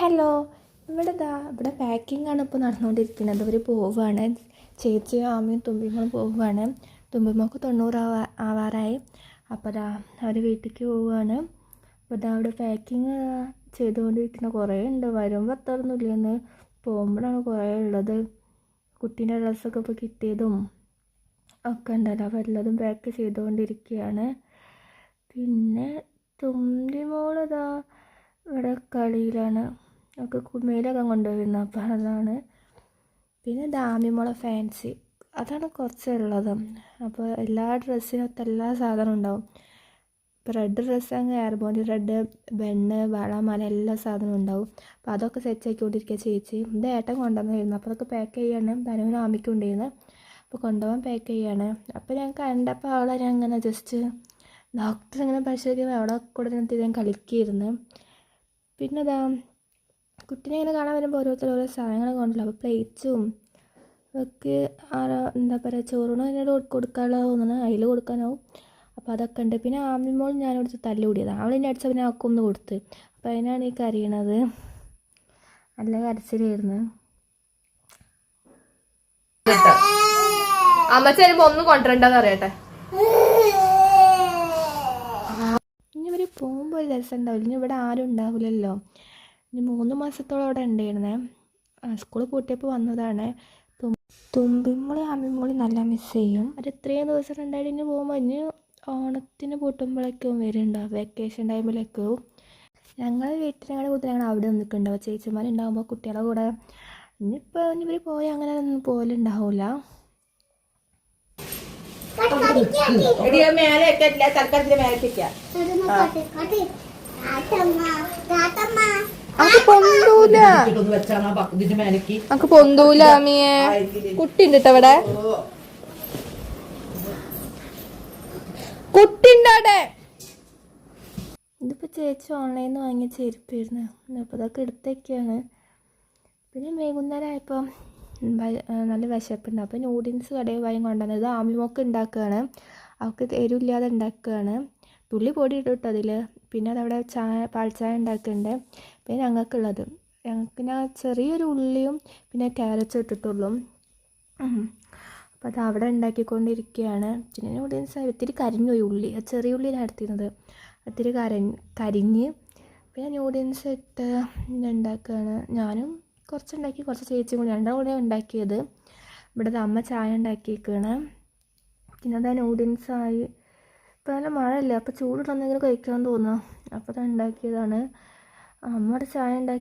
Hello, ഇവിടെ packing ആണ് ഇപ്പോൾ നടന്നുകൊണ്ടിരിക്കുന്നത്. അവർ പോവുകയാണ്, ചേച്ചിയും ആമയും തുമ്പിമ്മളും പോവുകയാണ്. തുമ്പിമ്മക്ക് 90 ആവാറായി. അപ്പോൾ അവർ വീട്ടിലേക്ക് പോവുകയാണ്. അപ്പോൾ അവിടെ പാക്കിങ് ചെയ്തുകൊണ്ടിരിക്കുന്ന കുറേ ഉണ്ട്. വരുമ്പോൾ അത്രയൊന്നുമില്ലെന്ന്, പോകുമ്പോഴാണ് കുറേ ഉള്ളത്. കുട്ടീൻ്റെ ഡ്രസ്സൊക്കെ ഇപ്പോൾ കിട്ടിയതും ഒക്കെ ഉണ്ടല്ലോ, അപ്പോൾ എല്ലാതും പാക്ക് ചെയ്തുകൊണ്ടിരിക്കുകയാണ്. പിന്നെ തുമ്പിമോളിതാ ഇവിടെ കളിയിലാണ്, ഒക്കെ മേലൊക്കെ കൊണ്ടുവരുന്നത്. അപ്പോൾ അതാണ്. പിന്നെ ദാമിമോളെ ഫാൻസി, അതാണ് കുറച്ചുള്ളത്. അപ്പോൾ എല്ലാ ഡ്രസ്സിനകത്ത് എല്ലാ സാധനവും ഉണ്ടാവും. ഇപ്പോൾ റെഡ് ഡ്രസ്സാണെങ്കിൽ എയർബോണ്ട് റെഡ്, ബെണ്ണ്, വള, മല എല്ലാ സാധനവും ഉണ്ടാവും. അപ്പോൾ അതൊക്കെ സെറ്റ് ആക്കിക്കൊണ്ടിരിക്കുക ചേച്ചി. ഇത് ഏട്ടൻ കൊണ്ടുവന്നായിരുന്നു. അപ്പോൾ അതൊക്കെ പാക്ക് ചെയ്യാണ്. ധനുവിനും ആമിക്കും ഉണ്ടായിരുന്നു. അപ്പോൾ കൊണ്ടുപോകാൻ പാക്ക് ചെയ്യാണ്. അപ്പോൾ ഞാൻ കണ്ടപ്പോൾ അവളെ ഞാൻ അങ്ങനെ ജസ്റ്റ് ഡോക്ടർ ഇങ്ങനെ പരിശോധിക്കുമ്പോൾ അവിടെ കൂടെ ഞാൻ കളിക്കുകയായിരുന്നു. പിന്നെ കുട്ടീനെ ഇങ്ങനെ കാണാൻ വരുമ്പോൾ ഓരോ സാധനങ്ങൾ കൊണ്ടല്ലോ. അപ്പോൾ പ്ലേറ്റ്സും ഒക്കെ എന്താ പറയുക, ചോറിന് അതിനോട് കൊടുക്കാനുള്ള തോന്നുന്നത്, അതിൽ കൊടുക്കാനാവും. അപ്പോൾ അതൊക്കെ ഉണ്ട്. പിന്നെ ആമിമോൾ ഞാനിവിടുത്തെ തല്ല് കൂടിയതാണ്. അവളെന്നെ അടിച്ച പിന്നെ ആക്കൊന്ന് കൊടുത്ത്. അപ്പോൾ അതിനാണ് ഈ കരയണത്. നല്ല കരച്ചിലായിരുന്നു. അമ്മ ചെല്ലുമ്പോ ഒന്നും കൊണ്ടുവരണ്ടെന്ന് അറിയട്ടെ. ഇനി ഇവർ പോകുമ്പോൾ ഒരു രസം ഉണ്ടാവില്ല. ഇനി ഇവിടെ ആരും ഉണ്ടാവില്ലല്ലോ. ഇനി 3 മാസത്തോളം അവിടെ ഉണ്ടായിരുന്നേ. സ്കൂൾ പൂട്ടിയപ്പോൾ വന്നതാണ്. തുമ്പിമോളി ആമിമോളി നല്ല മിസ് ചെയ്യും. അത് ഇത്രയും ദിവസം ഉണ്ടായിട്ട് ഇനി പോകുമ്പോൾ ഇനി ഓണത്തിന് പൂട്ടുമ്പോഴേക്കും വരുന്നുണ്ടാവും, വെക്കേഷൻ ടൈമിലേക്കും. ഞങ്ങൾ വീട്ടിൽ ഞങ്ങൾ അവിടെ നിൽക്കുന്നുണ്ടാവും. ചേച്ചിമാരുണ്ടാകുമ്പോൾ കുട്ടികളുടെ കൂടെ. ഇനിയിപ്പോൾ ഇവർ പോയി അങ്ങനെ ഒന്നും പോലുണ്ടാവില്ല. പൊന്തൂല അമ്മിയെ, കുട്ടിണ്ട് ഇവിടെ, കുട്ടിണ്ട് അവിടെ. ഇതിപ്പോൾ ചേച്ചി ഓൺലൈനിൽ നിന്ന് വാങ്ങിയ ചെരുപ്പായിരുന്നു. അപ്പോൾ അതൊക്കെ എടുത്തേക്കാണ്. പിന്നെ വൈകുന്നേരം ആയപ്പോൾ നല്ല വിശപ്പുണ്ട്. അപ്പോൾ നൂഡിൽസ് കടയിൽ വാങ്ങി കൊണ്ടുവന്നത് ആമിമോക്ക് ഉണ്ടാക്കുകയാണ്. അവൾക്ക് എരിവില്ലാതെ ഉണ്ടാക്കുകയാണ്. തുള്ളി പൊടി ഇട്ടിട്ട് അതിൽ. പിന്നെ അതവിടെ പാൽച്ചായ ഉണ്ടാക്കുന്നുണ്ട്. പിന്നെ ഞങ്ങൾക്കുള്ളത്, ഞങ്ങൾക്ക് ഞാൻ ചെറിയൊരു ഉള്ളിയും പിന്നെ ക്യാരറ്റും ഇട്ടിട്ടുള്ളൂ. അപ്പോൾ അത് അവിടെ ഉണ്ടാക്കിക്കൊണ്ടിരിക്കുകയാണ്. പിന്നെ നൂഡിൽസ് ഇത്തിരി കരിഞ്ഞുപോയി ഉള്ളി, ചെറിയ ഉള്ളിയാണ് എടുത്തിരുന്നത്. ഒത്തിരി കരിഞ്ഞ്. പിന്നെ നൂഡിൽസ് ഇട്ട് ഉണ്ടാക്കുകയാണ്. ഞാനും കുറച്ചുണ്ടാക്കി, കുറച്ച് ചേച്ചിയും കൂടി, രണ്ടും കൂടെ ഉണ്ടാക്കിയത്. ഇവിടെ അമ്മ ചായ ഉണ്ടാക്കിയേക്കാണ്. പിന്നെ അതാ നൂഡിൽസായി. ഇപ്പോൾ നല്ല മഴയല്ലേ, അപ്പോൾ ചൂടുള്ള എന്തെങ്കിലും കഴിക്കാൻ തോന്നുക. അപ്പോൾ അത് ഉണ്ടാക്കിയതാണ്. അമ്മയുടെ ചായ ഉണ്ടാക്കി.